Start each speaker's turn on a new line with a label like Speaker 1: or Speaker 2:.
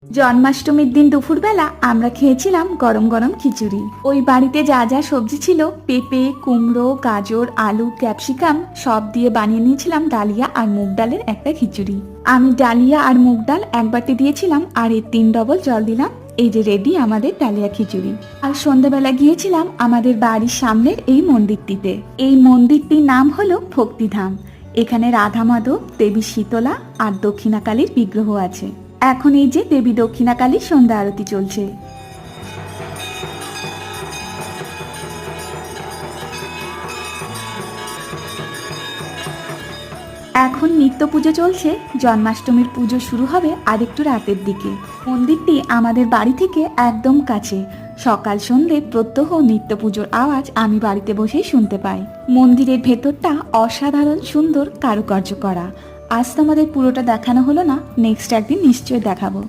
Speaker 1: জন্মাষ্টমীর দিন দুপুরবেলা আমরা খেয়েছিলাম গরম গরম খিচুড়ি। ওই বাড়িতে যা যা সবজি ছিল, পেঁপে, কুমড়ো, গাজর, আলু, ক্যাপসিকাম সব দিয়ে বানিয়ে নিয়েছিলাম ডালিয়া আর মুগ ডালের একটা খিচুড়ি। আমি ডালিয়া আর মুগ ডাল এক বাটি দিয়েছিলাম আর এর 3 ডবল জল দিলাম। এই যে রেডি আমাদের ডালিয়া খিচুড়ি। আর সন্ধ্যাবেলা গিয়েছিলাম আমাদের বাড়ির সামনের এই মন্দিরটিতে। এই মন্দিরটির নাম হলো ভক্তিধাম। এখানে রাধা মাধব, দেবী শীতলা আর দক্ষিণাকালীর বিগ্রহ আছে। এখন এই যে দেবী দক্ষিণাকালীর সন্ধ্যা আরতি চলছে। এখন নিত্য পুজো চলছে। জন্মাষ্টমীর পুজো শুরু হবে আর একটু রাতের দিকে। মন্দিরটি আমাদের বাড়ি থেকে একদম কাছে। সকাল সন্ধ্যে প্রত্যহ নিত্য পুজোর আওয়াজ আমি বাড়িতে বসেই শুনতে পাই। মন্দিরের ভেতরটা অসাধারণ সুন্দর কারুকার্য করা। আজ তো আমাদের পুরোটা দেখানো হলো না, নেক্সট একদিন নিশ্চয়ই দেখাবো।